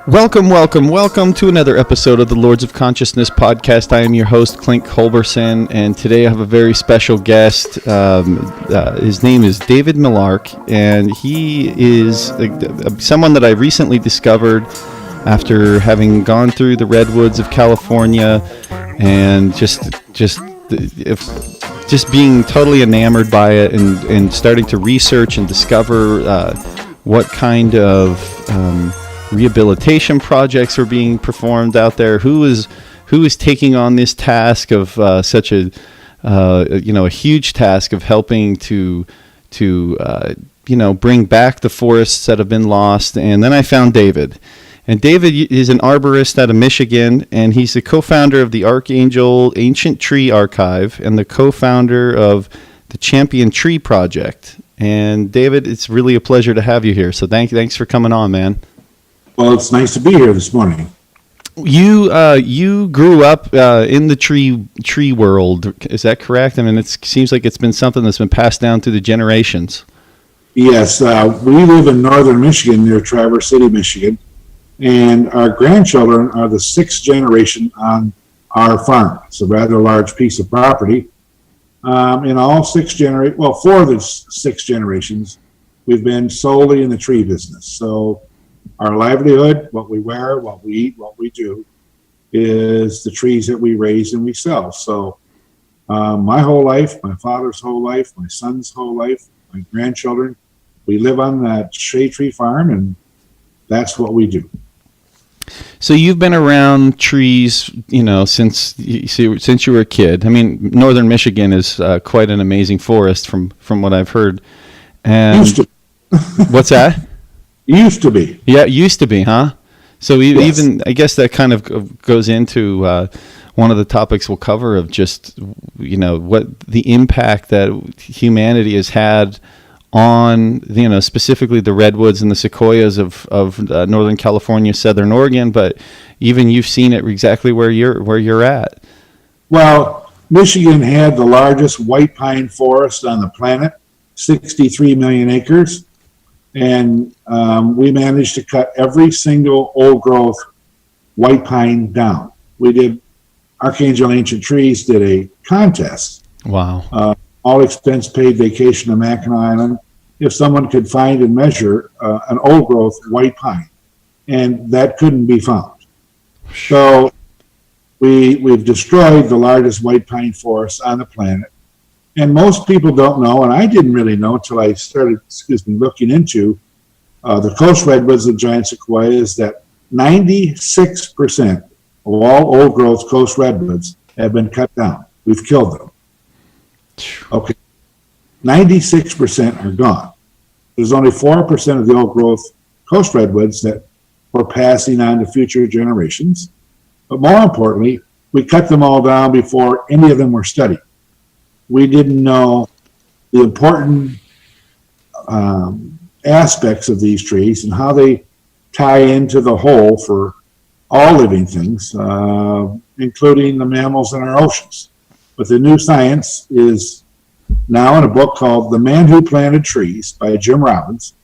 Welcome to another episode of the Lords of Consciousness podcast. I am your host, Clint Culberson, and today I have a very special guest. His name is David Milarch, and he is someone that I recently discovered after having gone through the redwoods of California and just being totally enamored by it and starting to research and discover what kind of rehabilitation projects are being performed out there. Who is taking on this task of such a huge task of helping to bring back the forests that have been lost. And then I found David. And David is an arborist out of Michigan, and he's the co-founder of the Archangel Ancient Tree Archive and the co-founder of the Champion Tree Project. And David, it's really a pleasure to have you here. So thanks for coming on, man. Well, it's nice to be here this morning. You grew up in the tree world. Is that correct? I mean, it seems like it's been something that's been passed down through the generations. Yes, we live in northern Michigan near Traverse City, Michigan, and our grandchildren are the sixth generation on our farm. It's a rather large piece of property. In all four of the six generations, we've been solely in the tree business. So our livelihood, what we wear, what we eat, what we do, is the trees that we raise and we sell. So my whole life, my father's whole life, my son's whole life, my grandchildren, we live on that shade tree farm, and that's what we do. So you've been around trees, since you were a kid. I mean, northern Michigan is quite an amazing forest from what I've heard. And used to. What's that? Used to be. Yeah, it used to be, huh? So Yes. Even, I guess that kind of goes into one of the topics we'll cover of just, what the impact that humanity has had on, specifically the redwoods and the sequoias of Northern California, Southern Oregon, but even you've seen it exactly where you're at. Well, Michigan had the largest white pine forest on the planet, 63 million acres. And we managed to cut every single old growth white pine down. We did, Archangel Ancient Trees did a contest. Wow. All expense paid vacation to Mackinac Island if someone could find and measure an old growth white pine. And that couldn't be found. So we've destroyed the largest white pine forest on the planet. And most people don't know, and I didn't really know until I started, looking into the coast redwoods and giant sequoias, that 96% of all old growth coast redwoods have been cut down. We've killed them. Okay, 96% are gone. There's only 4% of the old growth coast redwoods that we're passing on to future generations. But more importantly, we cut them all down before any of them were studied. We didn't know the important aspects of these trees and how they tie into the whole for all living things, including the mammals in our oceans. But the new science is now in a book called The Man Who Planted Trees by Jim Robbins.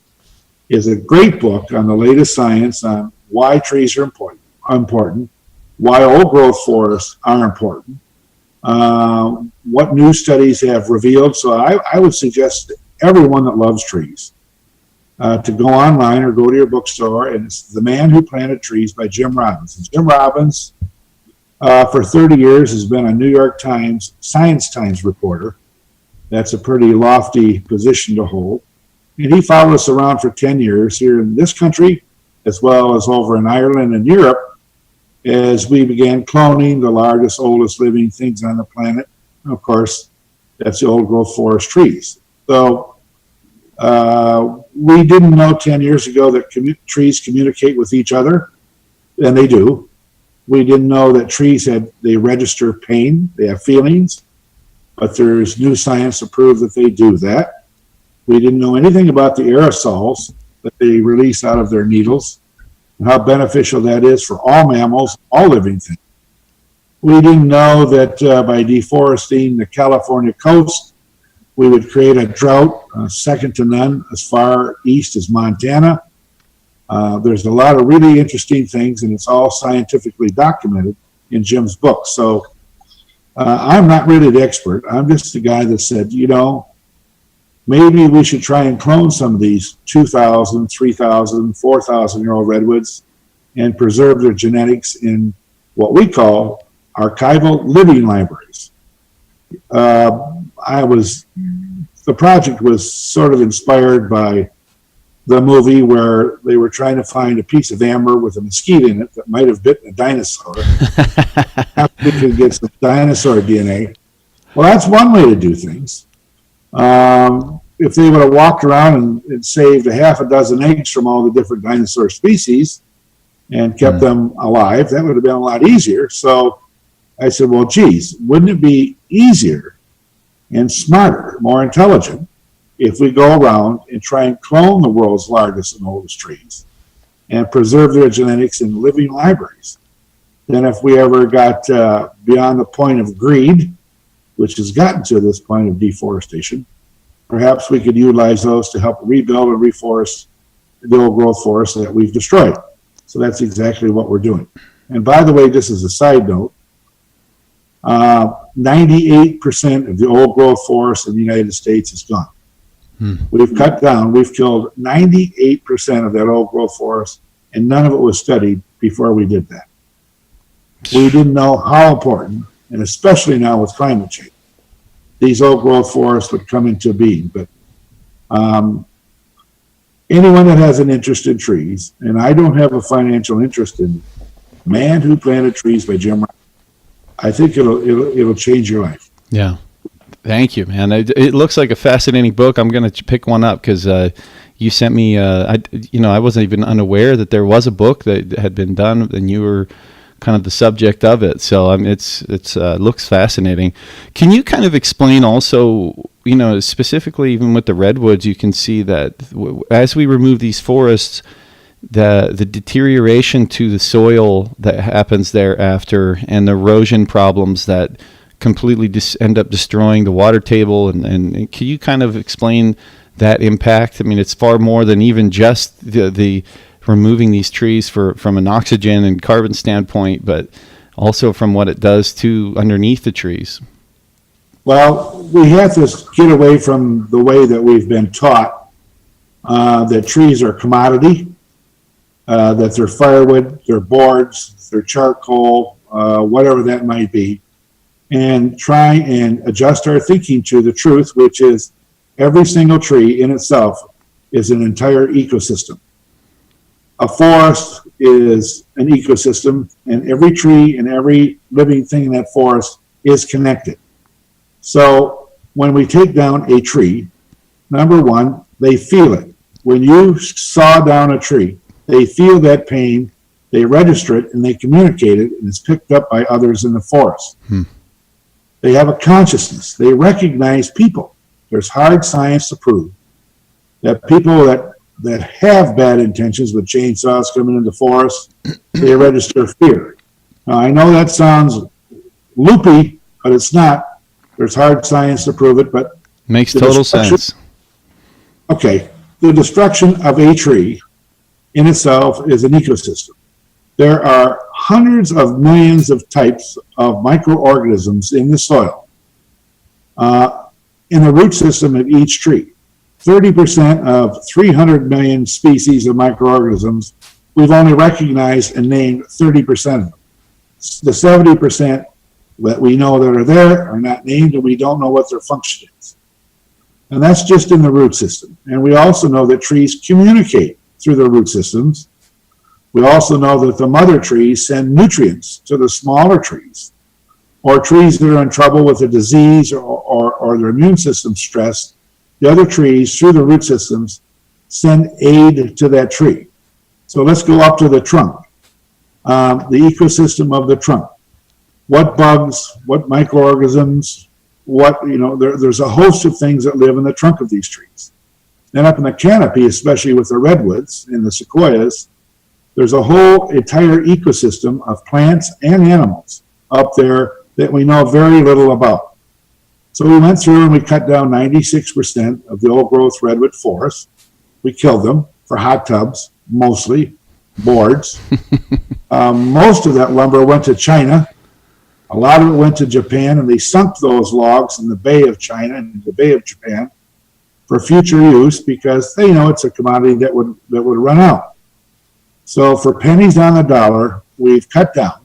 Is a great book on the latest science on why trees are important, why old growth forests are important, what new studies have revealed. So I would suggest to everyone that loves trees to go online or go to your bookstore, and it's The Man Who Planted Trees by Jim Robbins. And Jim Robbins, for 30 years, has been a New York Times Science Times reporter. That's a pretty lofty position to hold. And he followed us around for 10 years here in this country, as well as over in Ireland and Europe, as we began cloning the largest, oldest living things on the planet. And of course, that's the old growth forest trees. So we didn't know 10 years ago that trees communicate with each other, and they do. We didn't know that trees they register pain, they have feelings, but there's new science to prove that they do that. We didn't know anything about the aerosols that they release out of their needles, and how beneficial that is for all mammals, all living things. We didn't know that by deforesting the California coast, we would create a drought second to none as far east as Montana. There's a lot of really interesting things, and it's all scientifically documented in Jim's book. So I'm not really the expert. I'm just the guy that said, maybe we should try and clone some of these 2,000, 3,000, 4,000-year-old redwoods and preserve their genetics in what we call archival living libraries. The project was sort of inspired by the movie where they were trying to find a piece of amber with a mosquito in it that might have bitten a dinosaur. We could get some dinosaur DNA. Well, that's one way to do things. If they would have walked around and saved a half a dozen eggs from all the different dinosaur species and kept them alive, that would have been a lot easier. So I said, well, geez, wouldn't it be easier and smarter, more intelligent, if we go around and try and clone the world's largest and oldest trees and preserve their genetics in living libraries? Then if we ever got beyond the point of greed, which has gotten to this point of deforestation, perhaps we could utilize those to help rebuild and reforest the old growth forests that we've destroyed. So that's exactly what we're doing. And by the way, just as a side note, 98% of the old growth forest in the United States is gone. We've cut down, we've killed 98% of that old growth forest, and none of it was studied before we did that. We didn't know how important, and especially now with climate change, these old growth forests would come into being. But anyone that has an interest in trees, and I don't have a financial interest in Man Who Planted Trees by Jim Rohn, I think it'll change your life. Yeah. Thank you, man. It looks like a fascinating book. I'm going to pick one up because you sent me, I wasn't even unaware that there was a book that had been done and you were kind of the subject of it. So it's looks fascinating. Can you kind of explain also, specifically even with the redwoods, you can see that as we remove these forests, the deterioration to the soil that happens thereafter and the erosion problems that completely end up destroying the water table. And can you kind of explain that impact? I mean, it's far more than even just the removing these trees from an oxygen and carbon standpoint, but also from what it does to underneath the trees. Well, we have to get away from the way that we've been taught that trees are commodity, that they're firewood, they're boards, they're charcoal, whatever that might be, and try and adjust our thinking to the truth, which is every single tree in itself is an entire ecosystem. A forest is an ecosystem, and every tree and every living thing in that forest is connected. So when we take down a tree, number one, they feel it. When you saw down a tree, they feel that pain, they register it, and they communicate it, and it's picked up by others in the forest. They have a consciousness. They recognize people. There's hard science to prove that people that have bad intentions with chainsaws coming into forests, they register fear. Now, I know that sounds loopy, but it's not. There's hard science to prove it, but makes total sense. Okay, the destruction of a tree in itself is an ecosystem. There are hundreds of millions of types of microorganisms in the soil, in the root system of each tree. 30% of 300 million species of microorganisms, we've only recognized and named 30% of them. The 70% that we know that are there are not named, and we don't know what their function is. And that's just in the root system. And we also know that trees communicate through their root systems. We also know that the mother trees send nutrients to the smaller trees, or trees that are in trouble with a disease or their immune system stressed. The other trees, through the root systems, send aid to that tree. So let's go up to the trunk, the ecosystem of the trunk. What bugs, what microorganisms, there's a host of things that live in the trunk of these trees. Then up in the canopy, especially with the redwoods and the sequoias, there's a whole entire ecosystem of plants and animals up there that we know very little about. So we went through and we cut down 96% of the old growth redwood forest. We killed them for hot tubs mostly, boards. Most of that lumber went to China. A lot of it went to Japan, and they sunk those logs in the Bay of China and the Bay of Japan for future use because they know it's a commodity that would run out. So for pennies on the dollar, we've cut down.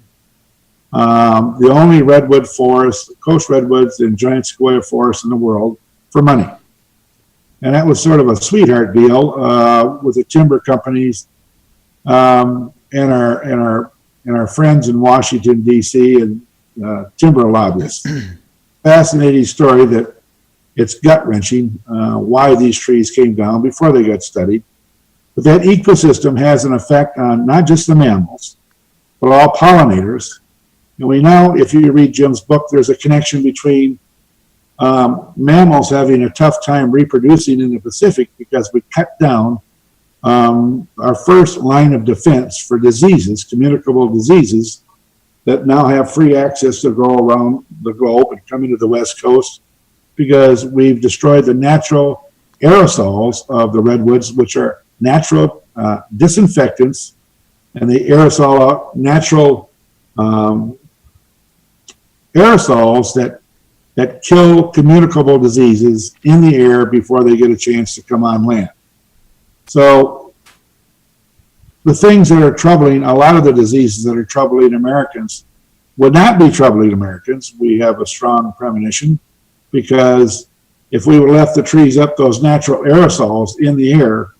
The only redwood forest, coast redwoods and giant sequoia forests in the world for money. And that was sort of a sweetheart deal with the timber companies and our friends in Washington, D.C. and timber lobbyists. Fascinating story that it's gut-wrenching why these trees came down before they got studied. But that ecosystem has an effect on not just the mammals, but all pollinators. And we know, if you read Jim's book, there's a connection between mammals having a tough time reproducing in the Pacific because we cut down our first line of defense for diseases, communicable diseases, that now have free access to go around the globe and come into the West Coast because we've destroyed the natural aerosols of the redwoods, which are natural disinfectants, and they aerosol out natural aerosols that kill communicable diseases in the air before they get a chance to come on land. So the things that are troubling, a lot of the diseases that are troubling Americans would not be troubling Americans. We have a strong premonition because if we would have left the trees up, those natural aerosols in the air,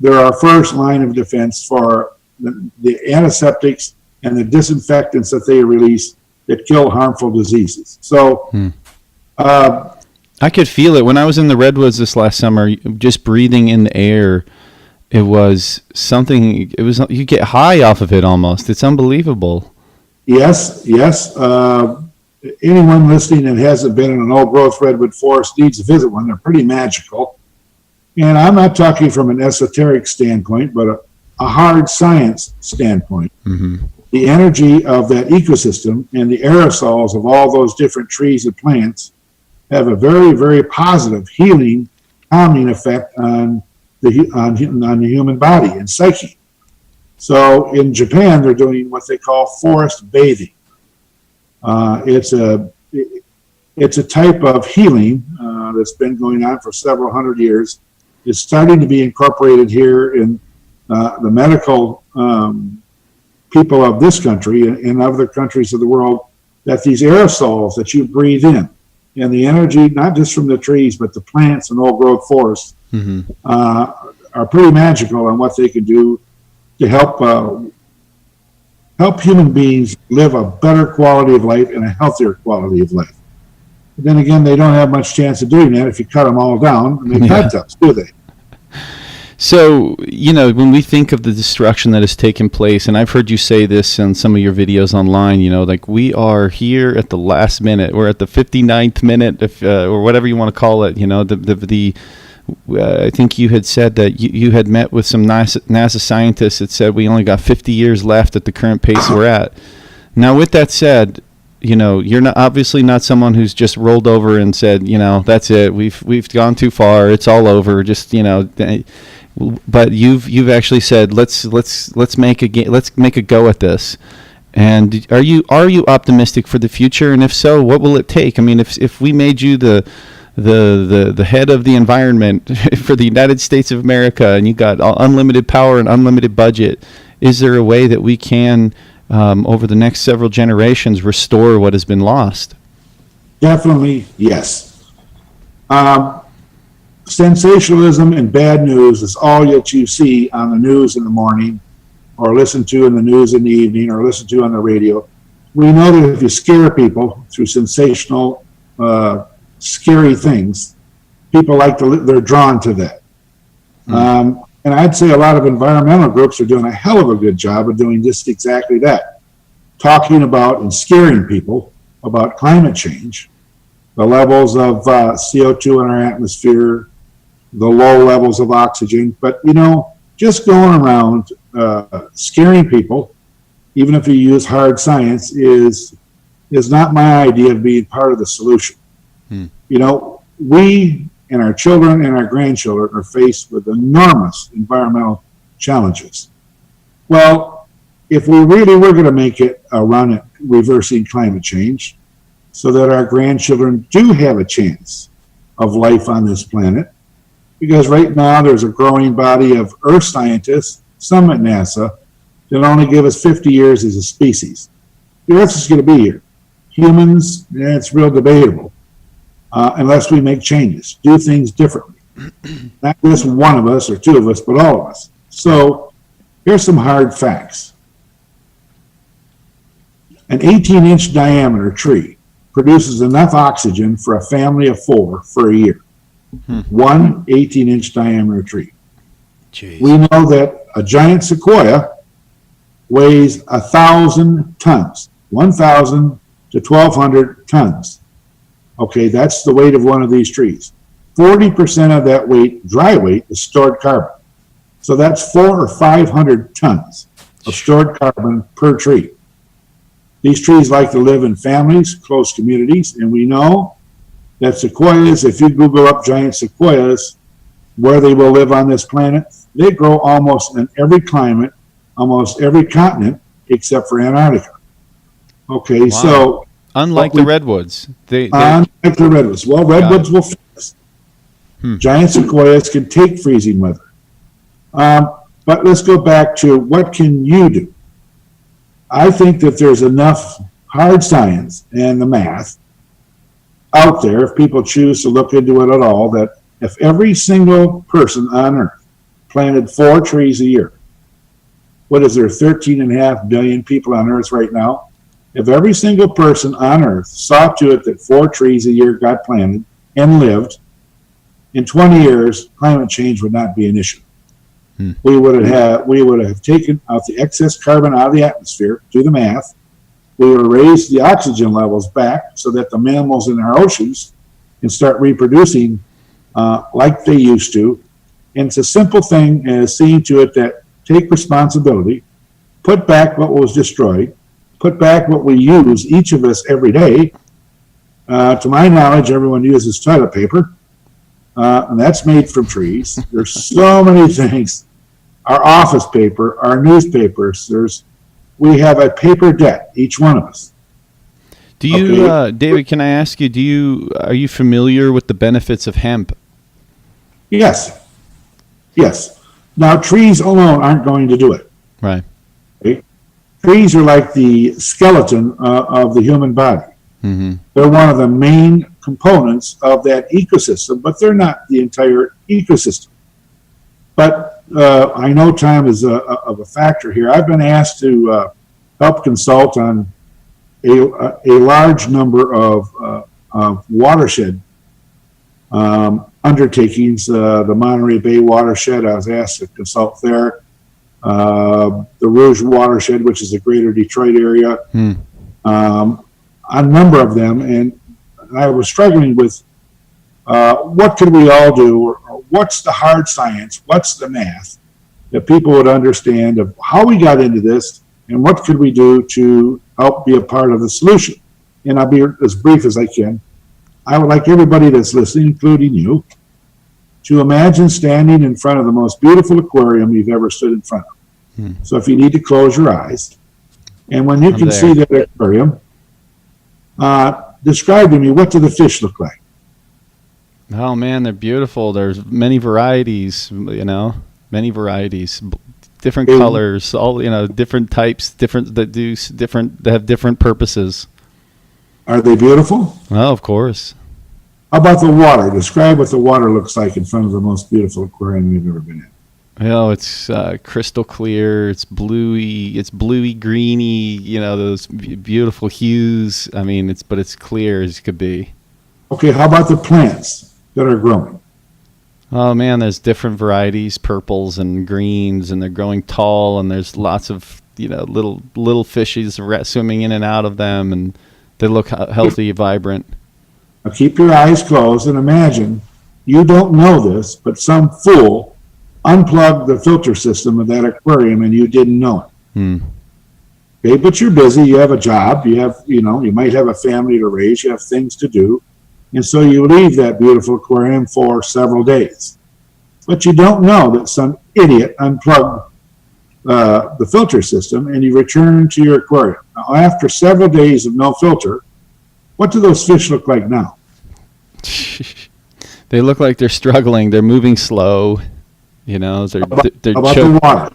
they're our first line of defense for the antiseptics and the disinfectants that they release that kill harmful diseases. So I could feel it when I was in the redwoods this last summer, just breathing in the air. It was something, you get high off of it almost. It's unbelievable. Yes. Anyone listening that hasn't been in an old growth redwood forest needs to visit one. They're pretty magical. And I'm not talking from an esoteric standpoint, but a hard science standpoint. Mm-hmm. The energy of that ecosystem and the aerosols of all those different trees and plants have a very, very positive healing, calming effect on the human body and psyche. So in Japan, they're doing what they call forest bathing. It's a type of healing that's been going on for several hundred years. It's starting to be incorporated here in the medical people of this country and other countries of the world, that these aerosols that you breathe in and the energy, not just from the trees, but the plants and old growth forests, are pretty magical on what they can do to help human beings live a better quality of life and a healthier quality of life. But then again, they don't have much chance of doing that if you cut them all down and make hot tubs, do they? So, when we think of the destruction that has taken place, and I've heard you say this in some of your videos online, like we are here at the last minute. We're at the 59th minute, or whatever you want to call it. I think you had said that you had met with some NASA scientists that said we only got 50 years left at the current pace we're at. Now, with that said, you're not obviously not someone who's just rolled over and said, that's it. We've gone too far. It's all over. Just, but you've actually said let's make a go at this. And are you optimistic for the future? And if so, what will it take? I mean, if we made you the head of the environment for the United States of America and you got unlimited power and unlimited budget, is there a way that we can over the next several generations restore what has been lost? Definitely yes. Sensationalism and bad news is all that you see on the news in the morning or listen to in the news in the evening or listen to on the radio. We know that if you scare people through sensational scary things, people they're drawn to that. And I'd say a lot of environmental groups are doing a hell of a good job of doing just exactly that. Talking about and scaring people about climate change, the levels of CO2 in our atmosphere, the low levels of oxygen. But, just going around scaring people, even if you use hard science, is not my idea of being part of the solution. We and our children and our grandchildren are faced with enormous environmental challenges. Well, if we really were going to make it a run at reversing climate change so that our grandchildren do have a chance of life on this planet, because right now there's a growing body of Earth scientists, some at NASA, that only give us 50 years as a species. The Earth is going to be here. Humans, it's real debatable, unless we make changes, do things differently. Not just one of us or two of us, but all of us. So here's some hard facts. An 18-inch diameter tree produces enough oxygen for a family of 4 for a year. One 18-inch diameter tree. Jeez. We know that a giant sequoia weighs 1,000 tons, 1,000 to 1,200 tons. Okay, that's the weight of one of these trees. 40% of that weight, dry weight, is stored carbon. So that's 400 or 500 tons of stored carbon per tree. These trees like to live in families, close communities, and we know that sequoias, if you Google up giant sequoias, where they will live on this planet, they grow almost in every climate, almost every continent, except for Antarctica. Okay, wow. So... Unlike the redwoods. Unlike the redwoods. Well, redwoods will freeze. Giant sequoias can take freezing weather. But let's go back to what can you do? I think that there's enough hard science and the math out there, if people choose to look into it at all, that if every single person on Earth planted 4 trees a year, what is there, 13.5 billion people on Earth right now? If every single person on Earth saw to it that 4 trees a year got planted and lived, in 20 years, climate change would not be an issue. We would have taken out the excess carbon out of the atmosphere, do the math. We would have raised the oxygen levels back so that the mammals in our oceans can start reproducing like they used to. And it's a simple thing as seeing to it that take responsibility, put back what was destroyed, put back what we use, each of us, every day. To my knowledge, everyone uses toilet paper, and that's made from trees. There's so many things. Our office paper, our newspapers, we have a paper debt, each one of us. Do you, David, can I ask you, are you familiar with the benefits of hemp? Yes. Now, trees alone aren't going to do it. Right. Okay? Trees are like the skeleton of the human body. Mm-hmm. They're one of the main components of that ecosystem, but they're not the entire ecosystem. But I know time is of a factor here. I've been asked to help consult on a large number of watershed undertakings. The Monterey Bay watershed, I was asked to consult there. The Rouge watershed, which is the greater Detroit area. A number of them, and I was struggling with what could we all do, or what's the hard science, what's the math that people would understand of how we got into this, and what could we do to help be a part of the solution. And I'll be as brief as I can. I would like everybody that's listening, including you, to imagine standing in front of the most beautiful aquarium you've ever stood in front of. So if you need to close your eyes, and when you can see that aquarium, describe to me, what do the fish look like? Oh man, they're beautiful. There's many varieties, many varieties, different colors, all, different types, that have different purposes. Are they beautiful? Oh, of course. How about the water? Describe what the water looks like in front of the most beautiful aquarium you've ever been in. It's crystal clear. It's bluey, greeny. Those beautiful hues. I mean, it's clear as could be. Okay, how about the plants that are growing? Oh man, there's different varieties, purples and greens, and they're growing tall. And there's lots of little fishies swimming in and out of them, and they look healthy, vibrant. Now keep your eyes closed and imagine you don't know this, but some fool unplugged the filter system of that aquarium and you didn't know it. Okay, but you're busy, you have a job, you might have a family to raise, you have things to do, and so you leave that beautiful aquarium for several days. But you don't know that some idiot unplugged the filter system and you return to your aquarium. Now, after several days of no filter, what do those fish look like now? They look like they're struggling. They're moving slow. They're about the water?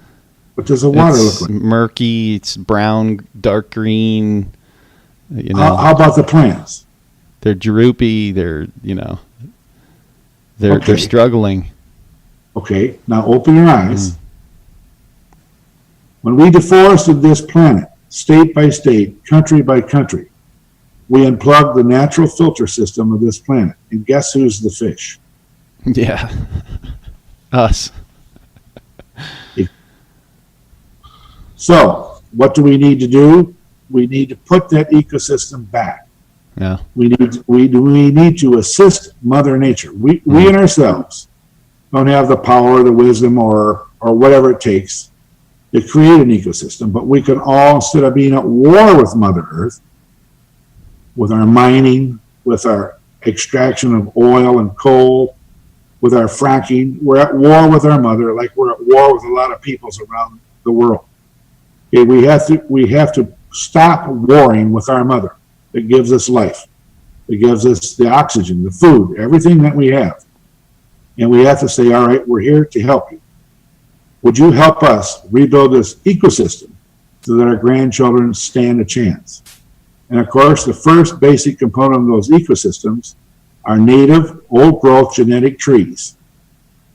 What does the water look like? Murky. It's brown, dark green. How about the plants? They're droopy. They're struggling. Okay, now open your eyes. When we deforested this planet, state by state, country by country, we unplugged the natural filter system of this planet. And guess who's the fish? Yeah. Us. So, what do we need to do? We need to put that ecosystem back. Yeah. We need to assist Mother Nature. We in ourselves don't have the power, the wisdom, or whatever it takes to create an ecosystem, but we can all, instead of being at war with Mother Earth, with our mining, with our extraction of oil and coal, with our fracking, we're at war with our mother, like we're at war with a lot of peoples around the world. Okay, we have to stop warring with our mother that gives us life, that gives us the oxygen, the food, everything that we have. And we have to say, all right, we're here to help you. Would you help us rebuild this ecosystem so that our grandchildren stand a chance? And of course, the first basic component of those ecosystems are native, old-growth genetic trees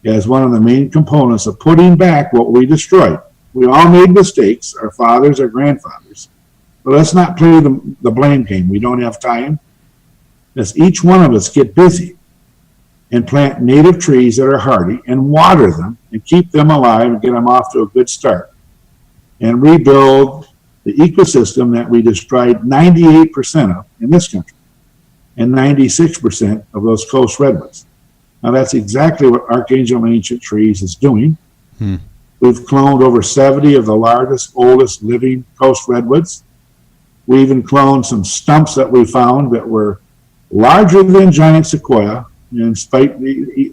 as one of the main components of putting back what we destroyed. We all made mistakes, our fathers, our grandfathers, but let's not play the blame game. We don't have time. Let's each one of us get busy and plant native trees that are hardy and water them and keep them alive and get them off to a good start and rebuild the ecosystem that we destroyed 98% of in this country and 96% of those coast redwoods. Now that's exactly what Archangel Ancient Trees is doing. We've cloned over 70 of the largest, oldest living coast redwoods. We even cloned some stumps that we found that were larger than giant sequoia, in spite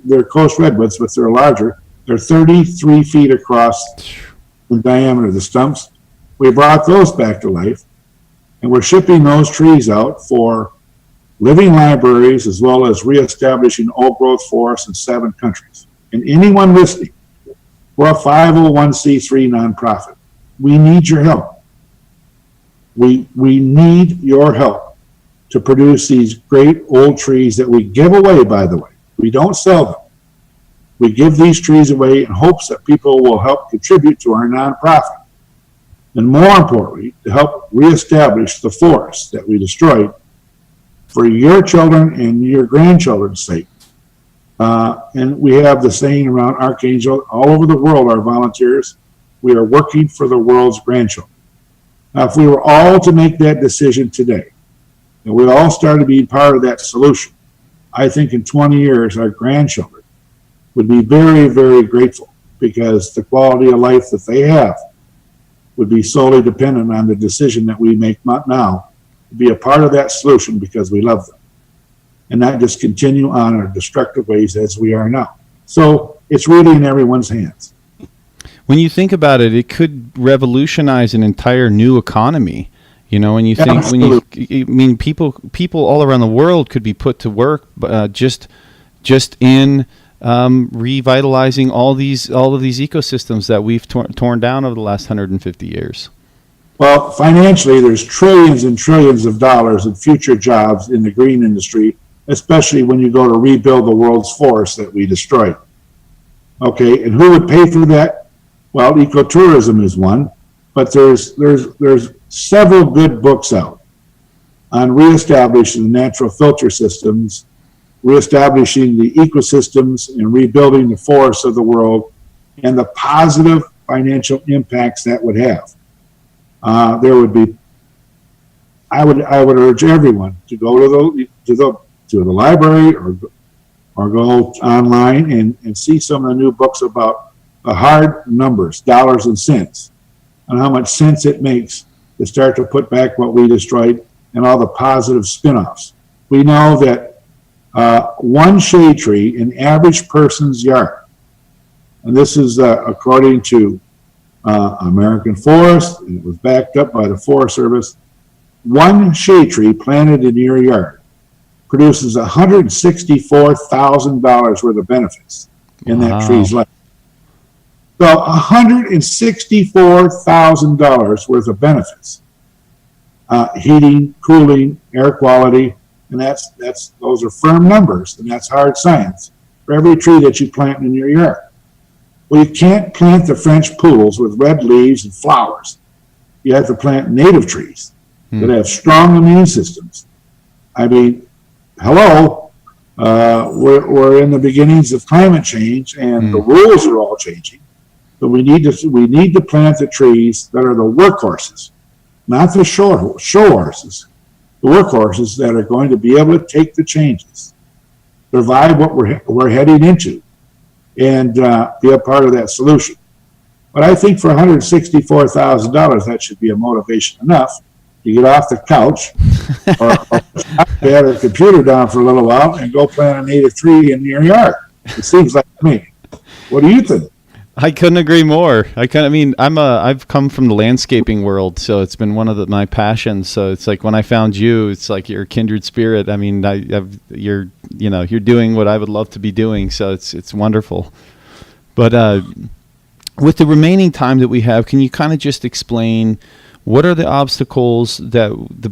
they're coast redwoods, but they're larger. They're 33 feet across in diameter, the stumps. We brought those back to life, and we're shipping those trees out for living libraries as well as reestablishing old-growth forests in 7 countries. And anyone listening, we're a 501c3 nonprofit. We need your help. We need your help to produce these great old trees that we give away, by the way. We don't sell them. We give these trees away in hopes that people will help contribute to our nonprofit. And more importantly, to help reestablish the forests that we destroyed for your children and your grandchildren's sake. And we have the saying around Archangel, all over the world, our volunteers, we are working for the world's grandchildren. Now, if we were all to make that decision today, and we all started being part of that solution, I think in 20 years, our grandchildren would be very, very grateful because the quality of life that they have would be solely dependent on the decision that we make now to be a part of that solution because we love them and not just continue on our destructive ways as we are now. So it's really in everyone's hands. When you think about it, it could revolutionize an entire new economy. When you think, people all around the world could be put to work just in revitalizing all of these ecosystems that we've torn down over the last 150 years. Well, financially, there's trillions and trillions of dollars in future jobs in the green industry, especially when you go to rebuild the world's forests that we destroyed. Okay, and who would pay for that? Well, ecotourism is one, but there's several good books out on reestablishing the natural filter systems, reestablishing the ecosystems, and rebuilding the forests of the world, and the positive financial impacts that would have. There would be. I would urge everyone to go to the library or go online and see some of the new books about the hard numbers, dollars and cents, and how much sense it makes to start to put back what we destroyed and all the positive spin-offs. We know that one shade tree in average person's yard, and this is according to American Forest, and it was backed up by the Forest Service. One shade tree planted in your yard produces $164,000 worth of benefits in that tree's life. So $164,000 worth of benefits. Heating, cooling, air quality, and those are firm numbers, and that's hard science for every tree that you plant in your yard. Well, you can't plant the French pools with red leaves and flowers. You have to plant native trees that have strong immune systems. I mean, hello, we're in the beginnings of climate change, and the rules are all changing. So we need to plant the trees that are the workhorses, not the show horses. The workhorses that are going to be able to take the changes, survive what we're heading into, and be a part of that solution. But I think for $164,000, that should be a motivation enough to get off the couch or put a computer down for a little while and go plant a native tree in your yard. It seems like to me. What do you think? I couldn't agree more. I've come from the landscaping world, so it's been one of my passions. So it's like when I found you, it's like you're a kindred spirit. I mean, you're doing what I would love to be doing. So it's wonderful. But with the remaining time that we have, can you kind of just explain what are the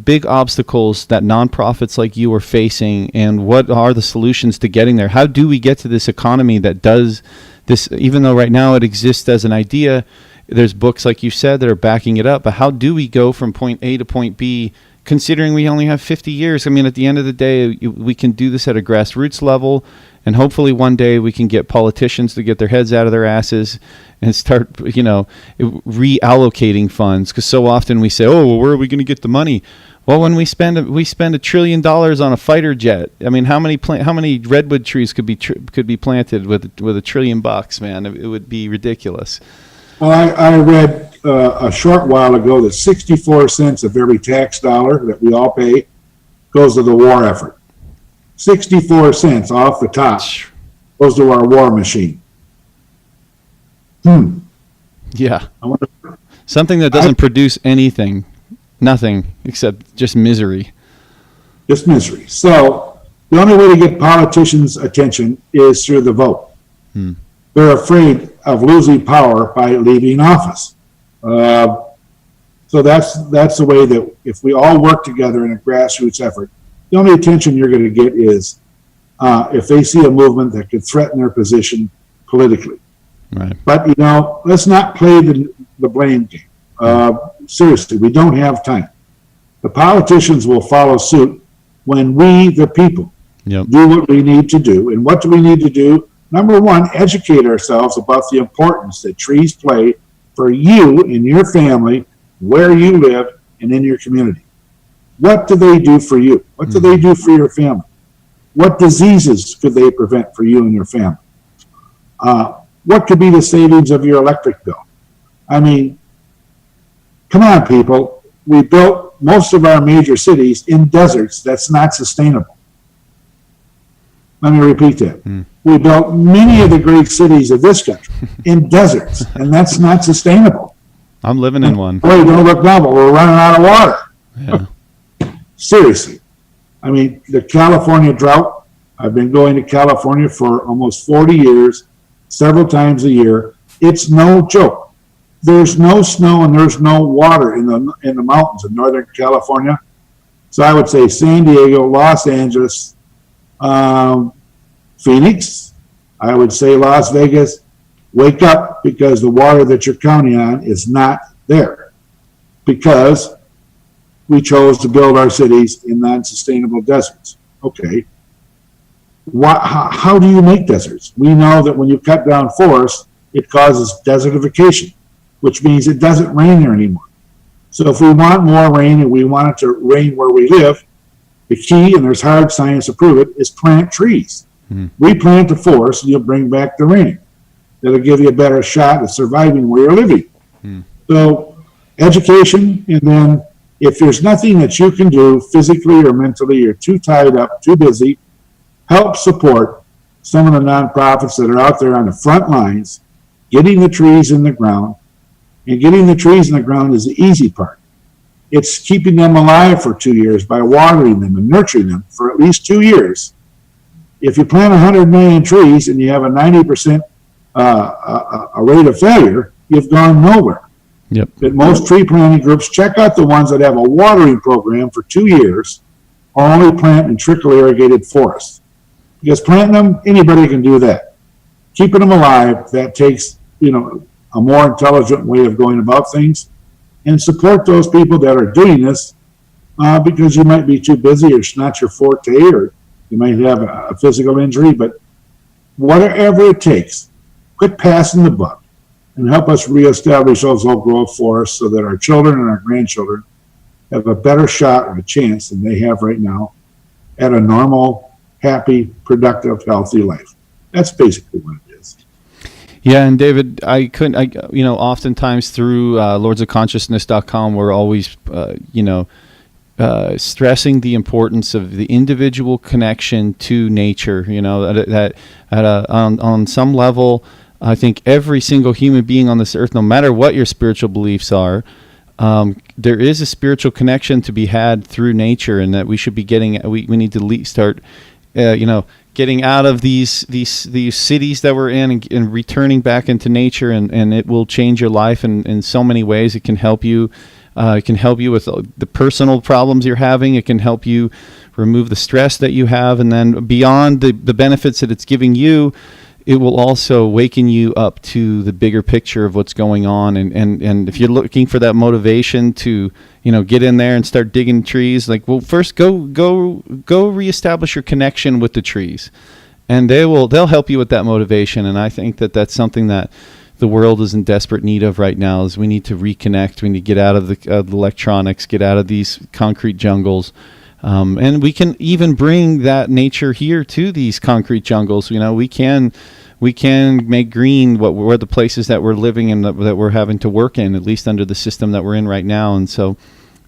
big obstacles that nonprofits like you are facing, and what are the solutions to getting there? How do we get to this economy that does this, even though right now it exists as an idea? There's books, like you said, that are backing it up, but how do we go from point A to point B, considering we only have 50 years? I mean, at the end of the day, we can do this at a grassroots level, and hopefully one day we can get politicians to get their heads out of their asses and start, reallocating funds. Because so often we say, oh, well, where are we going to get the money? Well, when we spend $1 trillion on a fighter jet, I mean, how many redwood trees could be planted with $1 trillion, man? It would be ridiculous. Well, I read a short while ago that 64 cents of every tax dollar that we all pay goes to the war effort. 64 cents off the top goes to our war machine. Yeah. Something that doesn't produce anything. Nothing except just misery. Just misery. So the only way to get politicians' attention is through the vote. They're afraid of losing power by leaving office. So that's the way that if we all work together in a grassroots effort, the only attention you're going to get is if they see a movement that could threaten their position politically. Right. But, let's not play the blame game. Seriously, we don't have time. The politicians will follow suit when we, the people, do what we need to do. And what do we need to do? Number one, educate ourselves about the importance that trees play for you and your family, where you live, and in your community. What do they do for you? What do they do for your family? What diseases could they prevent for you and your family? What could be the savings of your electric bill? I mean, come on, people. We built most of our major cities in deserts. That's not sustainable. Let me repeat that. We built many of the great cities of this country in deserts, and that's not sustainable. I'm living in one. Boy, don't look now, but we're running out of water. Yeah. Seriously. I mean, the California drought, I've been going to California for almost 40 years, several times a year. It's no joke. There's no snow and there's no water in the mountains of Northern California. So I would say San Diego, Los Angeles, Phoenix, I would say Las Vegas, wake up, because the water that you're counting on is not there, because we chose to build our cities in non-sustainable deserts. Okay. How do you make deserts? We know that when you cut down forests, it causes desertification, which means it doesn't rain there anymore. So if we want more rain and we want it to rain where we live, the key, and there's hard science to prove it, is plant trees. Replant the forest and you'll bring back the rain. That'll give you a better shot at surviving where you're living. So education, and then if there's nothing that you can do physically or mentally, you're too tied up, too busy, help support some of the nonprofits that are out there on the front lines, getting the trees in the ground, And getting the trees in the ground is the easy part. It's keeping them alive for 2 years by watering them and nurturing them for at least 2 years. If you plant 100 million trees and you have a 90% a rate of failure, you've gone nowhere. Yep. But most tree planting groups, check out the ones that have a watering program for 2 years, or only plant in trickle irrigated forests. Because planting them, anybody can do that. Keeping them alive, that takes, a more intelligent way of going about things. And support those people that are doing this, because you might be too busy, or it's not your forte, or you might have a physical injury, but whatever it takes, quit passing the buck and help us reestablish those old growth forests so that our children and our grandchildren have a better shot or a chance than they have right now at a normal, happy, productive, healthy life. That's basically what it is. Yeah, and David, oftentimes through lordsofconsciousness.com, we're always, stressing the importance of the individual connection to nature. On some level, I think every single human being on this earth, no matter what your spiritual beliefs are, there is a spiritual connection to be had through nature, and that we should be getting. We need to start, getting out of these cities that we're in and returning back into nature, and it will change your life in so many ways. It can help you. It can help you with the personal problems you're having. It can help you remove the stress that you have, and then beyond the benefits that it's giving you, it will also waken you up to the bigger picture of what's going on. And if you're looking for that motivation to, get in there and start digging trees, first go reestablish your connection with the trees, and they'll help you with that motivation. And I think that that's something that the world is in desperate need of right now. Is we need to reconnect. We need to get out of the electronics, get out of these concrete jungles. And we can even bring that nature here to these concrete jungles. We can make green where the places that we're living in, that we're having to work in, at least under the system that we're in right now. And so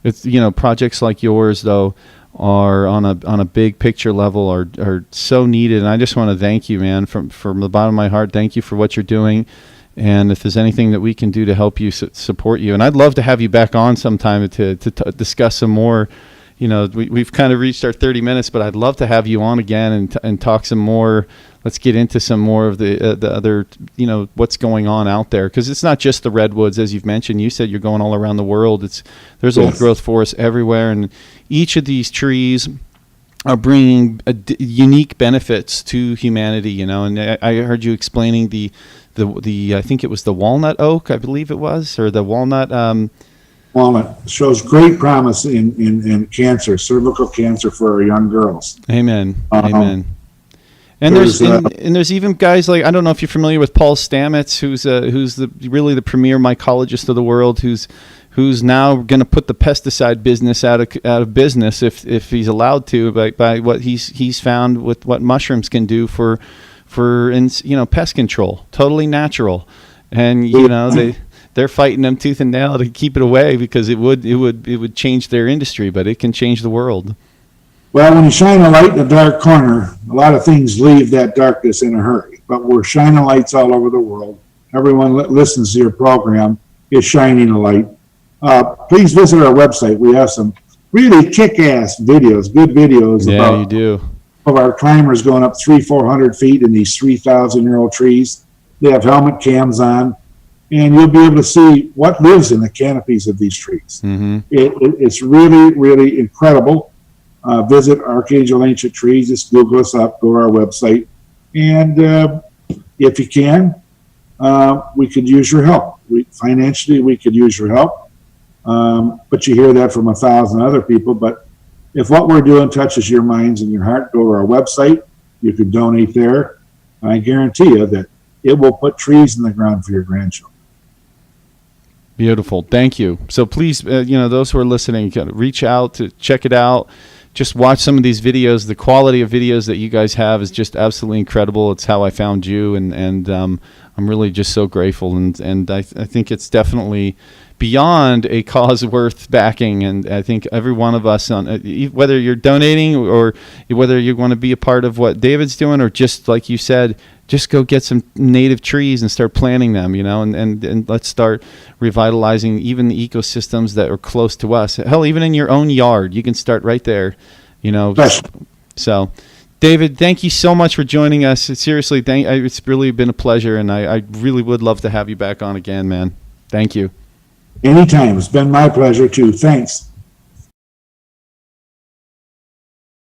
it's, projects like yours, though, are on a big picture level are so needed. And I just want to thank you, man, from the bottom of my heart. Thank you for what you're doing. And if there's anything that we can do to help you, support you. And I'd love to have you back on sometime to discuss some more. We've kind of reached our 30 minutes, but I'd love to have you on again and talk some more. Let's get into some more of the other, what's going on out there. Because it's not just the redwoods, as you've mentioned. You said you're going all around the world. There's old growth forests everywhere. And each of these trees are bringing unique benefits to humanity, And I heard you explaining the I think it was the walnut oak, I believe it was, or the walnut. Walnut shows great promise in cancer, cervical cancer for our young girls. Amen. Amen. And there's even guys like, I don't know if you're familiar with Paul Stamets, who's really the premier mycologist of the world, who's now going to put the pesticide business out of business if he's allowed to by what he's found with what mushrooms can do for pest control, totally natural. And they're fighting them tooth and nail to keep it away, because it would change their industry, but it can change the world. Well, when you shine a light in a dark corner, a lot of things leave that darkness in a hurry. But we're shining lights all over the world. Everyone that listens to your program is shining a light. Please visit our website. We have some really kick-ass videos, good videos. Yeah, you do. Of our climbers going up 300-400 feet in these 3,000-year-old trees. They have helmet cams on, and you'll be able to see what lives in the canopies of these trees. Mm-hmm. It's really, really incredible. Visit Archangel Ancient Trees. Just Google us up, go to our website. And if you can, we could use your help. Financially, we could use your help. But you hear that from 1,000 other people. But if what we're doing touches your minds and your heart, go to our website. You can donate there. I guarantee you that it will put trees in the ground for your grandchildren. Beautiful. Thank you. So please, those who are listening, reach out to check it out. Just watch some of these videos. The quality of videos that you guys have is just absolutely incredible. It's how I found you, and I'm really just so grateful. And I think it's definitely beyond a cause worth backing. And I think every one of us, whether you're donating or whether you want to be a part of what David's doing, or just like you said, just go get some native trees and start planting them, and let's start revitalizing even the ecosystems that are close to us. Hell, even in your own yard, you can start right there, Yes. So, David, thank you so much for joining us. Seriously, it's really been a pleasure, and I really would love to have you back on again, man. Thank you. Anytime. It's been my pleasure too. Thanks.